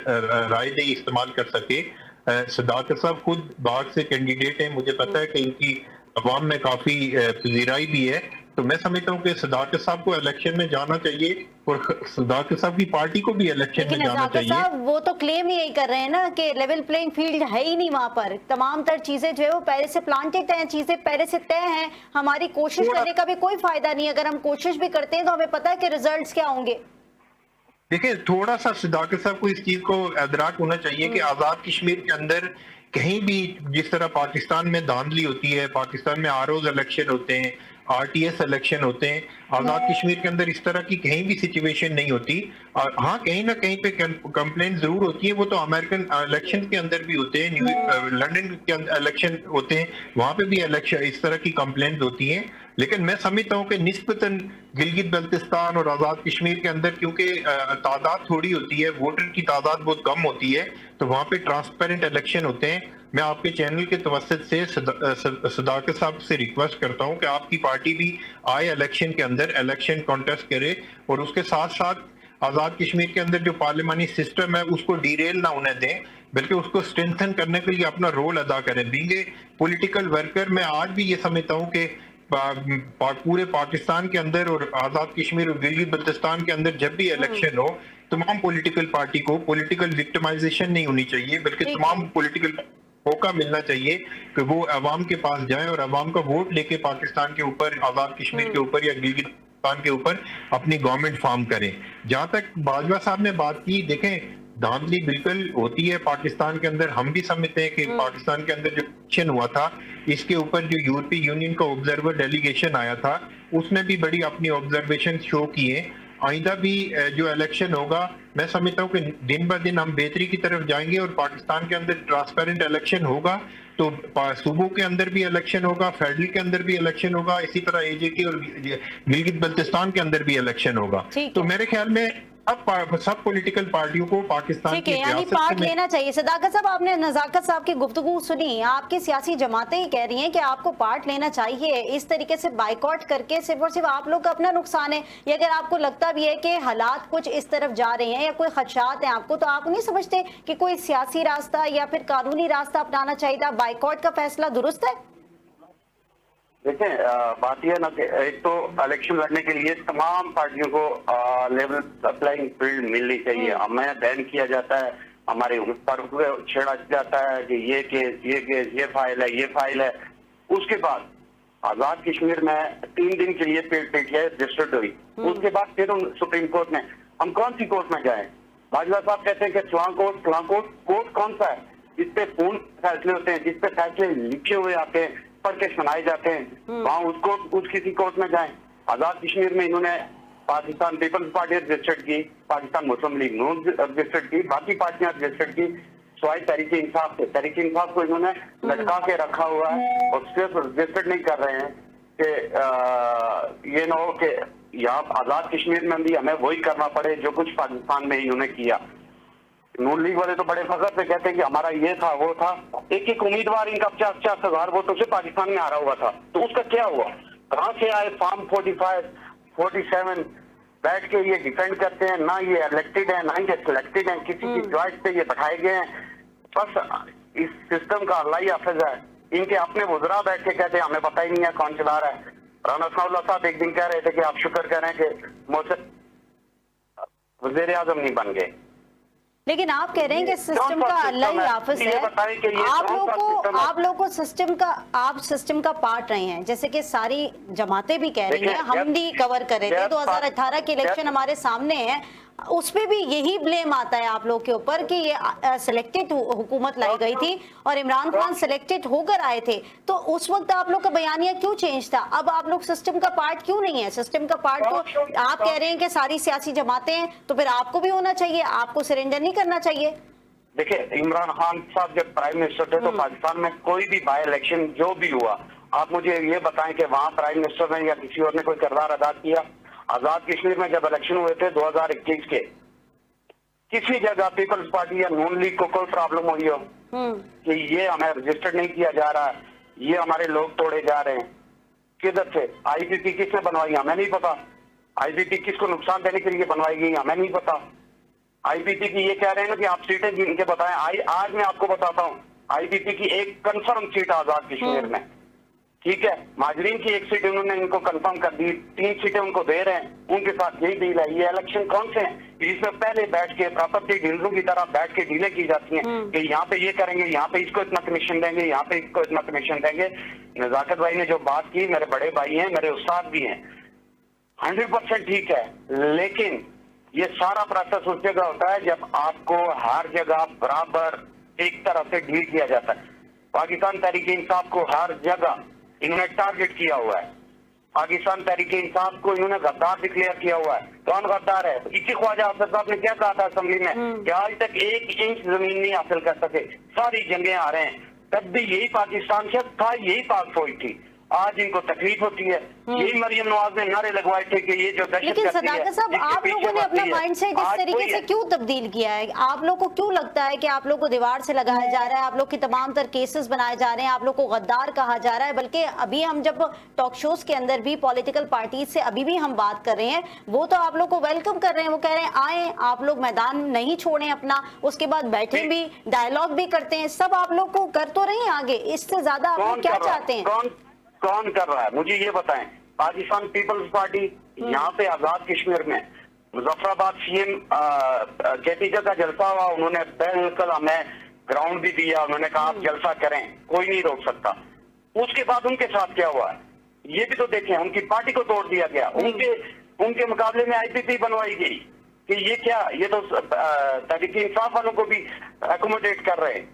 राय दही इस्तेमाल कर सके। सदाकत साहब खुद बाग से कैंडिडेट हैं, मुझे पता है कि इनकी अवाम में काफी पजीराई भी है, तो मैं समझता हूँ कि सदाकत साहब को इलेक्शन में जाना चाहिए और सदाकत साहब की पार्टी को भी इलेक्शन में लेकिन जाना नजाकत चाहिए। साहब वो तो क्लेम यही कर रहे हैं ना कि लेवल प्लेइंग फील्ड है ही नहीं वहां पर, तमाम तर चीजें जो है वो पहले से प्लांटेड हैं, चीजें पहले से तय हैं, हमारी कोशिश करने का भी कोई फायदा नहीं। अगर हम कोशिश भी करते हैं तो हमें पता है कि रिजल्ट्स क्या होंगे। देखिए, थोड़ा सा सदाकत साहब को इस चीज को अदराक होना चाहिए कि आजाद कश्मीर के अंदर कहीं भी जिस तरह पाकिस्तान में धांधली होती है, पाकिस्तान में आरओज इलेक्शन होते हैं, आरटीएस इलेक्शन होते हैं, आजाद कश्मीर के अंदर इस तरह की कहीं भी सिचुएशन नहीं होती। और हाँ, कहीं ना कहीं पे कंप्लेंट जरूर होती है, वो तो अमेरिकन इलेक्शन के अंदर भी होते हैं, लंदन के अंदर इलेक्शन होते हैं, वहां पे भी इलेक्शन इस तरह की कंप्लेंट होती हैं। लेकिन मैं समझता हूँ कि निस्बतन गिलगित बल्तिस्तान और आजाद कश्मीर के अंदर क्योंकि तादाद थोड़ी होती है, वोटर की तादाद बहुत कम होती है, तो वहां पे ट्रांसपेरेंट इलेक्शन होते हैं। मैं आपके चैनल के तवस्सुत से सदाकत साहब से रिक्वेस्ट करता हूं कि आपकी पार्टी भी आए इलेक्शन के अंदर इलेक्शन कॉन्टेस्ट करे और उसके साथ साथ आजाद कश्मीर के अंदर जो पार्लियामानी सिस्टम है उसको डीरेल ना होने दें, बल्कि उसको स्ट्रेंथन करने के लिए अपना रोल अदा करें। बीइंग ए पॉलिटिकल वर्कर मैं आज भी ये समझता हूं कि पूरे पाकिस्तान के अंदर और आजाद कश्मीर और गिलगित बल्तिस्तान के अंदर जब भी इलेक्शन हो, तमाम पॉलिटिकल पार्टी को पॉलिटिकल विक्टिमाइजेशन नहीं होनी चाहिए, बल्कि तमाम पॉलिटिकल मौका मिलना चाहिए कि वो अवाम के पास जाएं और अवाम का वोट लेके पाकिस्तान के ऊपर, आजाद कश्मीर के ऊपर या गिलगित बल्तिस्तान के ऊपर अपनी गवर्नमेंट फॉर्म करें। जहां तक बाजवा साहब ने बात की, देखें धांधली बिल्कुल होती है पाकिस्तान के अंदर। हम भी समझते हैं कि पाकिस्तान के अंदर जो इलेक्शन हुआ था, इसके ऊपर जो यूरोपीय यूनियन का ऑब्जर्वर डेलीगेशन आया था, उसने भी बड़ी अपनी ऑब्जर्वेशन शो किए। आइंदा भी जो इलेक्शन होगा, मैं समझता हूँ कि दिन ब दिन हम बेहतरी की तरफ जाएंगे और पाकिस्तान के अंदर ट्रांसपेरेंट इलेक्शन होगा, तो सूबों के अंदर भी इलेक्शन होगा, फेडरल के अंदर भी इलेक्शन होगा, इसी तरह एजेके और गिलगित बल्तिस्तान के अंदर भी इलेक्शन होगा। तो मेरे ख्याल में अब सब पॉलिटिकल पार्टियों को पाकिस्तान की यानी पार्ट लेना चाहिए। सदाकत साहब, आपने नजाकत साहब की गुफ्तगू सुनी, आपकी सियासी जमातें ही कह रही हैं कि आपको पार्ट लेना चाहिए। इस तरीके से बाइकआउट करके सिर्फ और सिर्फ आप लोग का अपना नुकसान है। ये अगर आपको लगता भी है कि हालात कुछ इस तरफ जा रहे हैं या कोई खदशात हैं आपको, तो आप नहीं समझते कि कोई सियासी रास्ता या फिर कानूनी रास्ता अपनाना चाहिए था? बाइकआउट का फैसला दुरुस्त है? देखिए, बात यह ना कि एक तो इलेक्शन लड़ने के लिए तमाम पार्टियों को लेवल प्लेइंग फील्ड मिलनी चाहिए। हमें बैन किया जाता है, हमारे ऊपर छेड़ा जाता है कि ये केस, ये फाइल है, ये फाइल है। उसके बाद आजाद कश्मीर में 3 दिन के लिए पीटीआई रजिस्टर्ड हुई, उसके बाद फिर सुप्रीम कोर्ट में, हम कौन सी कोर्ट में जाएं? बाजवा साहब कहते हैं कि कोर्ट कौन सा है जिसपे पूर्ण फैसले होते हैं, जिसपे फैसले लिखे हुए आते हैं, पढ़ के सुनाए जाते हैं, वहां उस किसी कोर्ट में जाएं। आजाद कश्मीर में इन्होंने पाकिस्तान पीपल्स पार्टी रजिस्टर्ड की, पाकिस्तान मुस्लिम लीग नून रजिस्टर्ड की, बाकी पार्टियां रजिस्टर्ड की, स्वाई तहरीक इंसाफ से, तहरीक इंसाफ को इन्होंने लटका के रखा हुआ है और सिर्फ रजिस्टर्ड नहीं कर रहे हैं कि ये ना हो कि यहाँ आजाद कश्मीर में भी हमें वही करना पड़े जो कुछ पाकिस्तान में इन्होंने किया। नून लीग वाले तो बड़े फखर से कहते हैं कि हमारा ये था, वो था। एक उम्मीदवार इनका 50,000 वोटों से पाकिस्तान में आ रहा हुआ था, तो उसका क्या हुआ? कहां से आए? फॉर्म 45, 47 बैठ के ये डिफेंड करते हैं, ना ये इलेक्टेड है ना ये सिलेक्टेड है, किसी की चॉइस पे ये बैठाए गए हैं। बस इस सिस्टम का अल्लाह ही हाफिज है। इनके अपने वुज़रा बैठ के कहते हैं हमें पता ही नहीं है कौन चला रहा है। राना साहब एक दिन कह रहे थे कि आप शुक्र करें कि मुझसे वज़ीर आज़म नहीं बन गए। लेकिन आप कह रहे हैं कि सिस्टम का अल्लाह ही हाफिज है। आप लोग को सिस्टम का पार्ट रहे हैं, जैसे कि सारी जमातें भी कह रही हैं, हम भी कवर कर रहे थे। 2018 के इलेक्शन हमारे सामने है, उस पे भी यही ब्लेम आता है आप लोग के ऊपर कि ये सिलेक्टेड हुकूमत लाई गई थी और इमरान खान सिलेक्टेड होकर आए थे। तो उस वक्त आप लोग का बयानिया क्यों चेंज था? अब आप लोग सिस्टम का पार्ट क्यों नहीं है? सिस्टम का पार्ट तो आप कह रहे हैं कि सारी सियासी जमातें हैं, तो फिर आपको भी होना चाहिए, आपको सरेंडर नहीं करना चाहिए। देखिए, इमरान खान साहब जब प्राइम मिनिस्टर थे तो पाकिस्तान में कोई भी बाई इलेक्शन जो भी हुआ, आप मुझे ये बताएं कि वहां प्राइम मिनिस्टर ने या किसी और ने कोई किरदार अदा किया? आजाद कश्मीर में जब इलेक्शन हुए थे 2021 के, किसी जगह पीपल्स पार्टी या नून लीग को कोई प्रॉब्लम हुई हो कि ये हमें रजिस्टर्ड नहीं किया जा रहा है, ये हमारे लोग तोड़े जा रहे हैं? किधर से? आईपीपी किसने बनवाई? हमें नहीं पता। आईपीपी किसको नुकसान देने के लिए बनवाई गई? हमें नहीं पता। आईपीपी की ये कह रहे हैं ना कि आप सीटें गिन के बताएं। आज मैं आपको बताता हूँ, आईपीपी की एक कंफर्म सीट आजाद कश्मीर में, ठीक है, माजरीन की एक सीट उन्होंने इनको कंफर्म कर दी, 3 सीटें उनको दे रहे हैं, उनके साथ यही डील है। ये इलेक्शन कौन से हैं जिसमें पहले बैठ के प्रॉपर्टी डीलरों की तरह बैठ के डीलें की जाती हैं कि यहाँ पे ये करेंगे, यहाँ पे इसको इतना कमीशन देंगे, यहाँ पे इसको इतना कमीशन देंगे। नजाकत भाई ने जो बात की, मेरे बड़े भाई हैं, मेरे उस्ताद भी हैं, 100% ठीक है, लेकिन ये सारा प्रोसेस उस जगह होता है जब आपको हर जगह बराबर एक तरह से डील किया जाता है। पाकिस्तान तहरीक इंसाफ को हर जगह इन्होंने टारगेट किया हुआ है, पाकिस्तान तहरीक इंसाफ को इन्होंने गद्दार डिक्लेयर किया हुआ है। कौन गद्दार है? इसी ख्वाजा आसिफ साहब ने क्या कहा था असेंबली में कि आज तक 1 इंच जमीन नहीं हासिल कर सके, सारी जंगें आ रहे हैं, तब भी यही पाकिस्तान से था, यही पाक फौज थी। आज इनको तकलीफ होती है, यही मरियम नवाज ने नारे लगवाए थे कि ये जो दहशत लेकिन सदाकत साहब, आप लोगों ने अपना माइंडसेट इस तरीके से क्यों तब्दील किया है? आप लोग को क्यों लगता है कि आप लोग को दीवार से लगाया जा रहा है, आप लोग की तमाम तर केसेस बनाए जा रहे हैं, आप लोग को गद्दार कहा जा रहा है? बल्कि अभी हम जब टॉक शोज के अंदर भी पॉलिटिकल पार्टीज से अभी भी हम बात कर रहे हैं, वो तो आप लोग को वेलकम कर रहे हैं, वो कह रहे हैं आए, आप लोग मैदान नहीं छोड़ें अपना, उसके बाद बैठे भी, डायलॉग भी करते हैं, सब आप लोग को कर तो रहे हैं आगे। इससे ज्यादा आप लोग क्या चाहते हैं? कौन कर रहा है मुझे ये बताएं। पाकिस्तान पीपल्स पार्टी यहाँ पे आजाद कश्मीर में मुजफ्फराबाद सीएम केटीजा का जलसा हुआ, उन्होंने बिल्कुल हमें ग्राउंड भी दिया, उन्होंने कहा आप जलसा करें, कोई नहीं रोक सकता। उसके बाद उनके साथ क्या हुआ है ये भी तो देखें, उनकी पार्टी को तोड़ दिया गया, उनके मुकाबले में आईपीपी बनवाई गई कि ये क्या, ये तो तहरीक इंसाफ वालों को भी अकोमोडेट कर रहे हैं।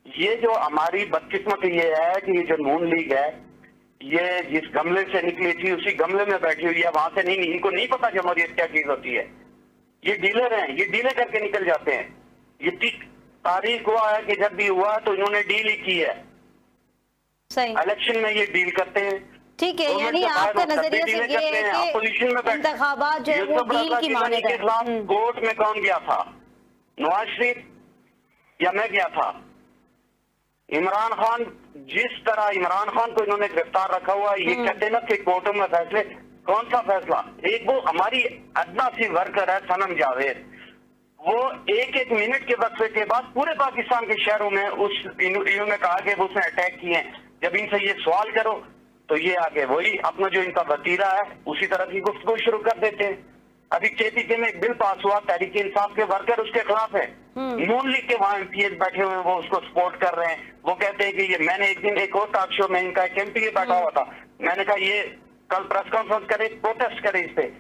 ये जो हमारी बदकिस्मती ये है कि ये जो नून लीग है, ये जिस गमले से निकली थी उसी गमले में बैठी हुई है, वहां से नहीं, इनको नहीं पता जमहूरियत क्या चीज होती है। ये डीलर हैं, ये डीले करके निकल जाते हैं। ये तारीख हुआ है कि जब भी हुआ तो इन्होंने डील ही की है, सही इलेक्शन में ये डील करते हैं। ठीक है, यानी आपका नजरिया से ये है कि इंतखाबात जो है वो डील की मानेगा। के खिलाफ कोर्ट में कौन गया था? नवाज शरीफ या मैं गया था? इमरान खान, जिस तरह इमरान खान को इन्होंने गिरफ्तार रखा हुआ, ये कहते ना कि कोर्टों में फैसले, कौन सा फैसला? एक वो हमारी अदना सी वर्कर है सनम जावेद, वो एक मिनट के वक्फे के बाद पूरे पाकिस्तान के शहरों में इन्होंने कहा कि उसने अटैक किए हैं। जब इनसे ये सवाल करो तो ये आगे वही अपना जो इनका वतीरा है उसी तरह की गुफ्तगू शुरू कर देते हैं। अभी केपीके में एक बिल पास हुआ, तहरीक इंसाफ के वर्कर उसके खिलाफ है, नून लीग के वहां एमपीएस बैठे हुए हैं, वो उसको सपोर्ट कर रहे हैं। वो कहते हैं कि ये, मैंने एक दिन एक और टॉक शो में इनका एक एमपीए बैठा हुआ था, मैंने कहा ये कल प्रेस कॉन्फ्रेंस करे, प्रोटेस्ट करे इस पे,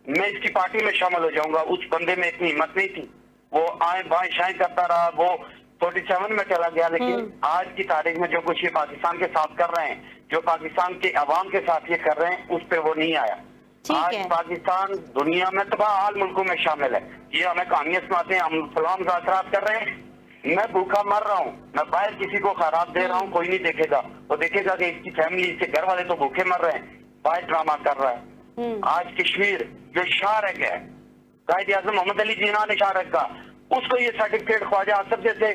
मैं इसकी पार्टी में शामिल हो जाऊंगा। उस बंदे में इतनी हिम्मत नहीं थी, वो आए बाएं शाएं करता रहा, वो 47 में चला गया। लेकिन आज की तारीख में जो कुछ ये पाकिस्तान के साथ कर रहे हैं, जो पाकिस्तान के अवाम के साथ ये कर रहे हैं, उस पे वो नहीं आया। आज पाकिस्तान दुनिया में तबाह हाल मुल्कों में शामिल है। ये हमें कहानियां सुनाते हैं, हम सलाम मुज़ाकरात कर रहे हैं, मैं भूखा मर रहा हूँ, मैं बाहर किसी को खराब दे रहा हूँ, कोई नहीं देखेगा, वो देखेगा कि इसकी फैमिली, इसके घर वाले तो भूखे मर रहे हैं, बाहर ड्रामा कर रहा है। आज कश्मीर जो शारक है, कायद आज़म मोहम्मद अली जिन्ना ने शारक का, उसको ये सर्टिफिकेट ख्वाजा आसिफ जैसे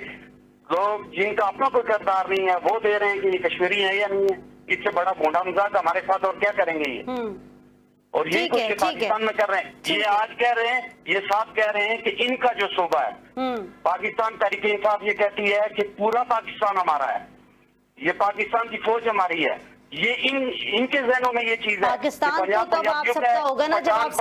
लोग जिनका अपना कोई किरदार नहीं है वो दे रहे हैं कि ये कश्मीरी है या नहीं है। इससे बड़ा भोंडा मजाक हमारे साथ और क्या करेंगे ये? और यही कुछ पाकिस्तान में कर रहे हैं। ये आज कह रहे हैं, ये साफ कह रहे हैं कि इनका जो सूबा है पाकिस्तान तहरीक इंसाफ, ये कहती है कि पूरा पाकिस्तान हमारा है, ये पाकिस्तान की फौज हमारी है। ये इनके जहनों में ये चीज है। पाकिस्तान को तब आप सबका होगा ना जब आप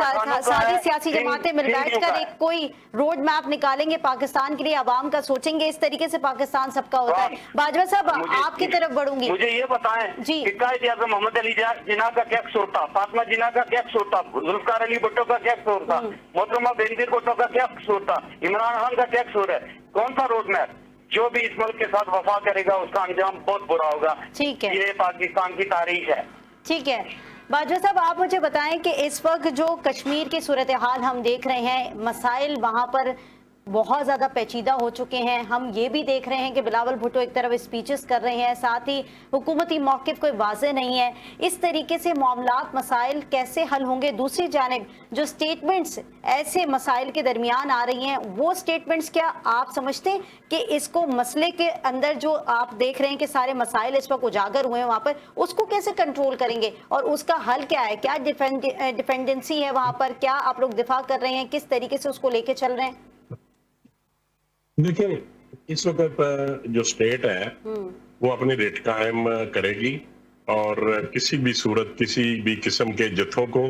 सारी सियासी जमातें मिल बैठकर एक कोई रोड मैप निकालेंगे पाकिस्तान के लिए, आवाम का सोचेंगे, इस तरीके से पाकिस्तान सबका होता है। बाजवा साहब, आपकी तरफ बढ़ूंगी, मुझे ये बताएं जी, कायद आज़म मोहम्मद अली जिन्ना का क्या कसूर था, फातिमा जिन्ना का क्या कसूर था, जुल्फिकार अली भुट्टो का क्या कसूर था, मोहतरमा बेनजीर भुट्टो का क्या कसूर था, इमरान खान का क्या कसूर है? कौन सा रोड मैप? जो भी इस मुल्क के साथ वफा करेगा उसका अंजाम बहुत बुरा होगा। ठीक है, ये पाकिस्तान की तारीख है। ठीक है बाजवा साहब, आप मुझे बताएं कि इस वक्त जो कश्मीर की सूरत हाल हम देख रहे हैं, मसाइल वहां पर बहुत ज़्यादा पेचीदा हो चुके हैं। हम ये भी देख रहे हैं कि बिलावल भुट्टो एक तरफ स्पीचेस कर रहे हैं, साथ ही हुकूमती मौक़िफ़ कोई वाज़ेह नहीं है। इस तरीके से मामलात मसाइल कैसे हल होंगे? दूसरी जानिब जो स्टेटमेंट्स ऐसे मसाइल के दरमियान आ रही हैं, वो स्टेटमेंट्स क्या आप समझते हैं कि इसको मसले के अंदर जो आप देख रहे हैं कि सारे मसाइल इस वक्त उजागर हुए हैं वहाँ पर, उसको कैसे कंट्रोल करेंगे और उसका हल क्या है? क्या डिपेंडेंसी है वहाँ पर? क्या आप लोग दिफा कर रहे हैं? किस तरीके से उसको लेके चल रहे हैं? देखिए, इस वक्त जो स्टेट है वो अपनी रेट कायम करेगी और किसी भी सूरत किसी भी किस्म के जत्थों को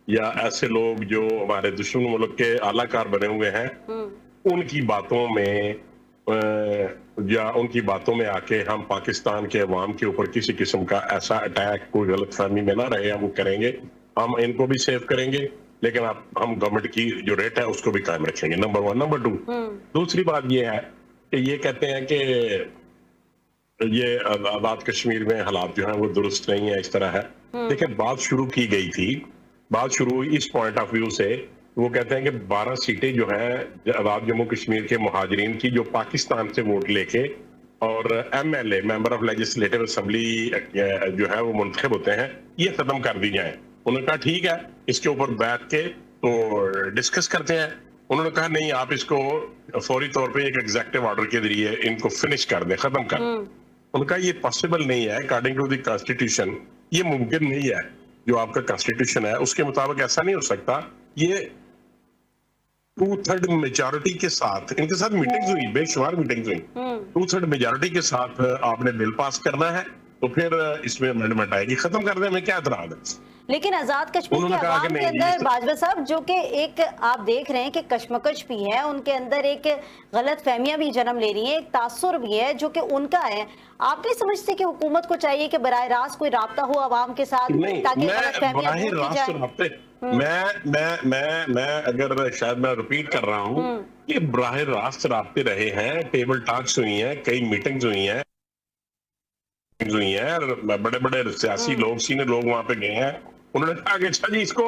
या ऐसे लोग जो हमारे दुश्मन मुल्क के आलाकार बने हुए हैं उनकी बातों में या उनकी बातों में आके हम पाकिस्तान के अवाम के ऊपर किसी किस्म का ऐसा अटैक कोई गलत फहमी में ना रहे, हम वो करेंगे। हम इनको भी सेव करेंगे, लेकिन हम गवर्नमेंट की जो रेट है उसको भी कायम रखेंगे, नंबर 1। नंबर 2, दूसरी बात ये है कि ये कहते हैं कि ये आजाद कश्मीर में हालात जो हैं वो दुरुस्त नहीं है, इस तरह है। देखिए, बात शुरू की गई थी, बात शुरू हुई इस पॉइंट ऑफ व्यू से, वो कहते हैं कि 12 सीटें जो हैं आजाद जम्मू कश्मीर के मुहाजिरीन की जो पाकिस्तान से वोट लेके और MLA member of legislative assembly जो है वो मुंतखब होते हैं, ये खत्म कर दी जाए। उन्होंने कहा ठीक है, इसके ऊपर बैठ के तो डिस्कस करते हैं। उन्होंने कहा नहीं, आप इसको फौरी तौर पे एक एग्जेक्टिव ऑर्डर के जरिए इनको फिनिश कर दें, खत्म कर दें। उनका ये पॉसिबल नहीं है, अकॉर्डिंग टू द कॉन्स्टिट्यूशन ये मुमकिन नहीं है। जो आपका कॉन्स्टिट्यूशन है उसके मुताबिक ऐसा नहीं हो सकता। ये 2/3 मेजॉरिटी के साथ इनके साथ मीटिंग्स हुई, बेशुमार मीटिंग्स हुई। 2/3 मेजॉरिटी के साथ आपने बिल पास करना है तो फिर इसमें अमेंडमेंट आएगी, खत्म करने में क्या एतराज है। लेकिन आजाद कश्मीर के अवाम के अंदर बाजवा साहब जो कि एक आप देख रहे हैं कि कश्मकश भी है, उनके अंदर एक गलत फहमियां भी जन्म ले रही हैं, एक तासुर भी है जो कि उनका है। आप नहीं समझते कि हुकूमत को चाहिए कि बराह रास्त कोई राब्ता हो अवाम के साथ, ताकि गलत फहमियां दूर की जाए? मैं अगर शायद मैं रिपीट कर रहा हूँ, ये बराह रास्त राब्ते रहे हैं, टेबल टॉक्स हुई हैं, कई मीटिंग्स हुई हैं, बड़े बड़े सियासी लोग, सीनियर लोग वहां पे गए हैं। उन्होंने कहा कि अच्छा जी, इसको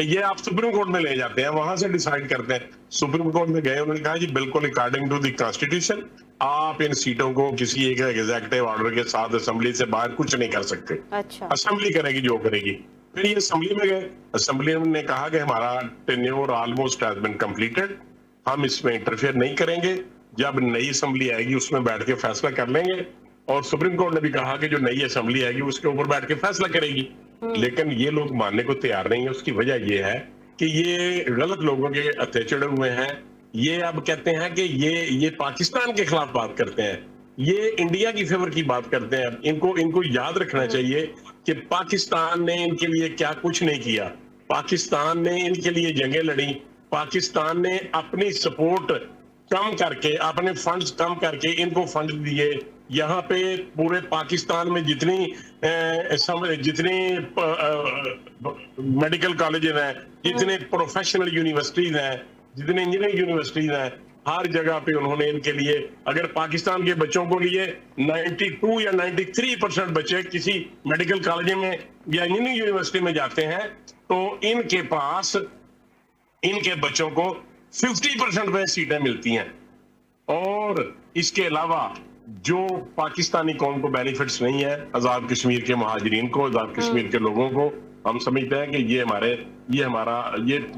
ये आप सुप्रीम कोर्ट में ले जाते हैं, वहां से डिसाइड करते हैं। सुप्रीम कोर्ट में गए, उन्होंने कहा जी बिल्कुल अकॉर्डिंग टू द कॉन्स्टिट्यूशन आप इन सीटों को किसी एक एग्जेक्टिव ऑर्डर के साथ असेंबली से बाहर कुछ नहीं कर सकते। अच्छा, असेंबली करेगी जो करेगी। फिर ये असेंबली में गए, असेंबली ने कहा कि हमारा tenure almost has been completed, हम इसमें इंटरफेयर नहीं करेंगे, जब नई असेंबली आएगी उसमें बैठ के फैसला कर लेंगे। और सुप्रीम कोर्ट ने भी कहा कि जो नई असेंबली आएगी उसके ऊपर बैठ के फैसला करेगी। लेकिन ये लोग मानने को तैयार नहीं है। उसकी वजह ये है कि ये गलत लोगों के हत्थे चढ़े हुए हैं। ये अब कहते हैं कि ये पाकिस्तान के खिलाफ बात करते हैं, ये इंडिया की फेवर की बात करते हैं। इनको याद रखना चाहिए कि पाकिस्तान ने इनके लिए क्या कुछ नहीं किया। पाकिस्तान ने इनके लिए जंगें लड़ी, पाकिस्तान ने अपनी सपोर्ट कम करके, अपने फंड्स कम करके इनको फंड दिए। यहाँ पे पूरे पाकिस्तान में जितनी मेडिकल कॉलेजेस हैं, जितने प्रोफेशनल यूनिवर्सिटीज हैं, जितने इंजीनियरिंग यूनिवर्सिटीज हैं, हर जगह पे उन्होंने इनके लिए, अगर पाकिस्तान के बच्चों को लिए 92 या 93% बच्चे किसी मेडिकल कॉलेज में या इंजीनियरिंग यूनिवर्सिटी में जाते हैं, तो इनके पास इनके बच्चों को 50% में सीटें मिलती हैं। और इसके अलावा जो पाकिस्तानी कौम को बेनिफिट्स नहीं है, आजाद कश्मीर के मुहाजिरीन को, आजाद कश्मीर के लोगों को, हम समझते हैं कि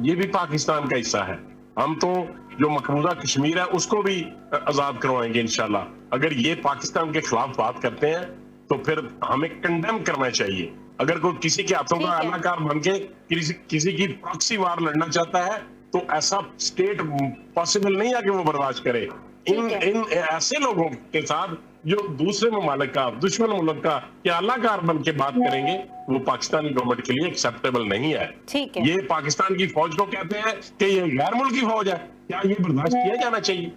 ये भी पाकिस्तान का हिस्सा है। हम तो जो मकबूजा कश्मीर है उसको भी आजाद करवाएंगे इंशाल्लाह। अगर ये पाकिस्तान के खिलाफ बात करते हैं तो फिर हमें कंडेम करना चाहिए। अगर कोई किसी के हाथों का अलाकार बन के किसी की प्रॉक्सी वार लड़ना चाहता है तो ऐसा स्टेट पॉसिबल नहीं है कि वो बर्दाश्त करे। इन ऐसे लोगों के साथ जो दूसरे ममालिक का, दुश्मन मुल्क का क्या अलाकार बन के बात करेंगे, वो पाकिस्तानी गवर्नमेंट के लिए एक्सेप्टेबल नहीं है। ठीक है। ये पाकिस्तान की फौज को कहते हैं कि ये गैर मुल्की फौज है, क्या ये बर्दाश्त किया जाना चाहिए?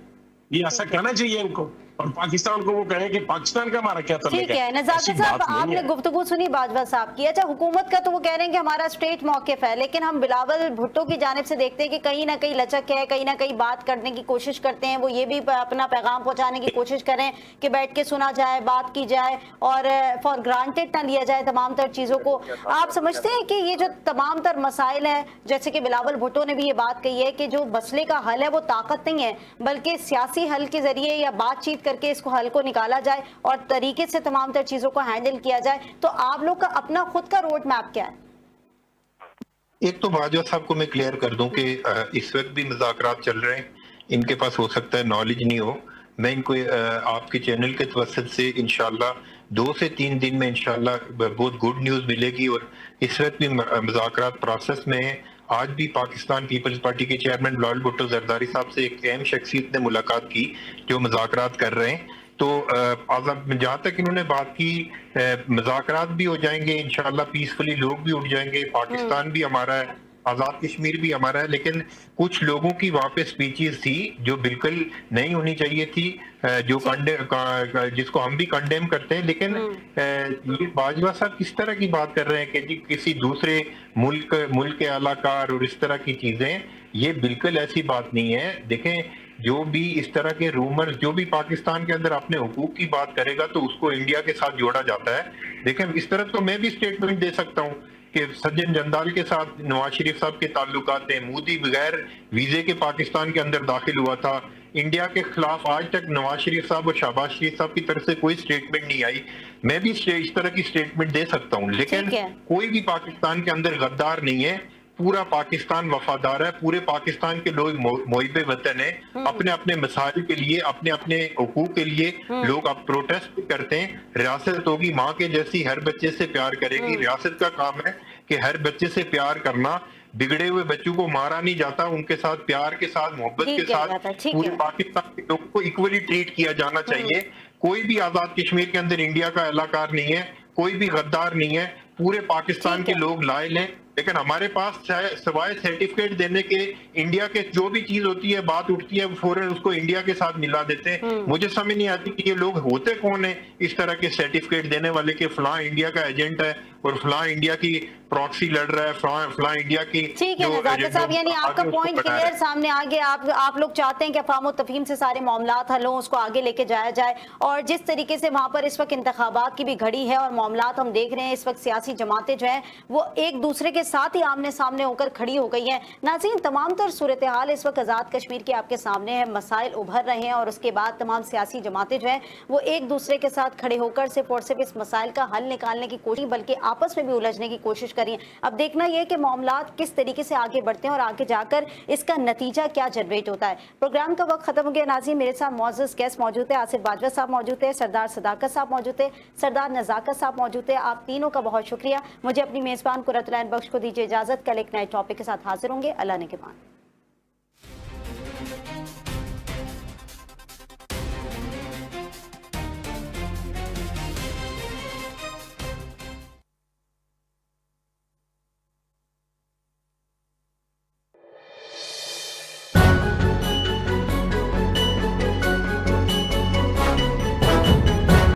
ये ऐसा कहना चाहिए इनको। और पाकिस्तान को वो कहें कि पाकिस्तान का हमारा क्या तल्लुक है? ठीक है नजाकत साहब, आपने गुफ्तगू सुनी बाजवा साहब की। अच्छा, हुकूमत का तो वो कह रहे हैं कि हमारा स्टेट मौक़िफ़ है, लेकिन हम बिलावल भुट्टो की जानिब से देखते हैं कि कहीं ना कहीं लचक है, कहीं ना कहीं बात करने की कोशिश करते हैं। वो ये भी अपना पैगाम पहुंचाने की कोशिश करें कि बैठ के सुना जाए, बात की जाए और फॉर ग्रांटेड ना लिया जाए तमाम तर चीज़ों को। आप समझते हैं कि ये जो तमाम तर मसाइल हैं, जैसे कि बिलावल भुट्टो ने भी ये बात कही है कि जो मसले का हल है वो ताकत नहीं है, बल्कि सियासी हल के जरिए या बातचीत करके इसको हल को निकाला जाए और तरीके से तमाम तर चीजों को हैंडल किया जाए, तो आप लोग का अपना खुद का रोड मैप क्या है? एक तो बाजवा साहब को मैं क्लियर कर दूं कि इस वक्त भी मुज़ाकरात चल रहे हैं, इनके पास हो सकता है नॉलेज नहीं हो। मैं इनको आपके चैनल के तवस्सुत से इंशाल्लाह 2 से 3 दिन में इंशाल्लाह बहुत गुड न्यूज़ मिलेगी। और इस वक्त भी मुज़ाकरात प्रोसेस में है, आज भी पाकिस्तान पीपल्स पार्टी के चेयरमैन बिलावल भुट्टो जरदारी साहब से एक अहम शख्सियत ने मुलाकात की जो मुज़ाकरात कर रहे हैं। तो जहां तक इन्होंने बात की, मुज़ाकरात भी हो जाएंगे इंशाल्लाह, पीसफुली लोग भी उठ जाएंगे, पाकिस्तान भी हमारा है, आजाद कश्मीर भी हमारा है। लेकिन कुछ लोगों की वहां पे स्पीचेस थी जो बिल्कुल नहीं होनी चाहिए थी, जो जिसको हम भी कंडेम करते हैं। लेकिन ये बाजवा साहब किस तरह की बात कर रहे हैं कि जी किसी दूसरे मुल्क के अलाकार और इस तरह की चीजें, ये बिल्कुल ऐसी बात नहीं है। देखें, जो भी इस तरह के रूमर्स, जो भी पाकिस्तान के अंदर अपने हुकूक की बात करेगा तो उसको इंडिया के साथ जोड़ा जाता है। देखें, इस तरह तो मैं भी स्टेटमेंट दे सकता हूँ कि सज्जन जंदाल के साथ नवाज शरीफ साहब के ताल्लुकात हैं, मोदी बगैर वीजे के पाकिस्तान के अंदर दाखिल हुआ था, इंडिया के खिलाफ आज तक नवाज शरीफ साहब और शहबाज शरीफ साहब की तरफ से कोई स्टेटमेंट नहीं आई। मैं भी इस तरह की स्टेटमेंट दे सकता हूँ, लेकिन कोई भी पाकिस्तान के अंदर गद्दार नहीं है। पूरा पाकिस्तान वफादार है, पूरे पाकिस्तान के लोग मोहिबे वतन है, अपने अपने मसाइल के लिए, अपने अपने हुकूक के लिए लोग अब प्रोटेस्ट भी करते हैं। रियासत होगी माँ के जैसी, हर बच्चे से प्यार करेगी। रियासत का काम है कि हर बच्चे से प्यार करना, बिगड़े हुए बच्चों को मारा नहीं जाता, उनके साथ प्यार के साथ, मोहब्बत के साथ पूरे पाकिस्तान के लोगों को इक्वली ट्रीट किया जाना चाहिए। कोई भी आजाद कश्मीर के अंदर इंडिया का अलाकार नहीं है, कोई भी गद्दार नहीं है, पूरे पाकिस्तान के लोग लायल हैं। लेकिन हमारे पास सवाए सर्टिफिकेट देने के, इंडिया के जो भी चीज होती है, बात उठती है, फौरन उसको इंडिया के साथ मिला देते हैं। मुझे समझ नहीं आती कि ये लोग होते कौन है इस तरह के सर्टिफिकेट देने वाले कि फलां इंडिया का एजेंट है और फलां इंडिया की प्रॉक्सी लड़ रहा है, फलां इंडिया की। ठीक है नज़ाकत साहब, यानी आपका पॉइंट क्लियर सामने आ गया। आप लोग चाहते हैं कि अफ़ाम व तफ़हीम से सारे मामलात हल हों, उसको आगे लेके जाया जाए। और जिस तरीके से वहाँ पर इस वक्त इंतखाबात की भी घड़ी है और मामलात हम देख रहे हैं, इस वक्त सियासी जमातें जो हैं वो एक दूसरे के साथ ही आमने सामने होकर खड़ी हो गई हैं। नाज़रीन, तमाम तर सूरत हाल इस वक्त आज़ाद कश्मीर के आपके सामने है, मसाइल उभर रहे हैं और उसके बाद तमाम सियासी जमातें जो हैं वो एक दूसरे के साथ खड़े होकर सिर्फ और सिर्फ इस मसाइल का हल निकालने की कोशिश, बल्कि आपस में भी उलझने की कोशिश करें। अब देखना यह कि मामलात किस तरीके से आगे बढ़ते हैं और आगे जाकर इसका नतीजा क्या जनरेट होता है। प्रोग्राम का वक्त खत्म हो गया नाज़रीन, मेरे साथ मौजूद गेस्ट मौजूद है, आसिफ बाजवा साहब मौजूद है, सरदार सदाकत साहब मौजूद है, सरदार नज़ाकत साहब मौजूद है। आप तीनों का बहुत शुक्रिया। मुझे अपनी मेज़बान कुरतुल ऐन बख्श को दीजिए इजाज़त। कल एक नए टॉपिक के साथ हाजिर होंगे। अल्लाह ने के बाद।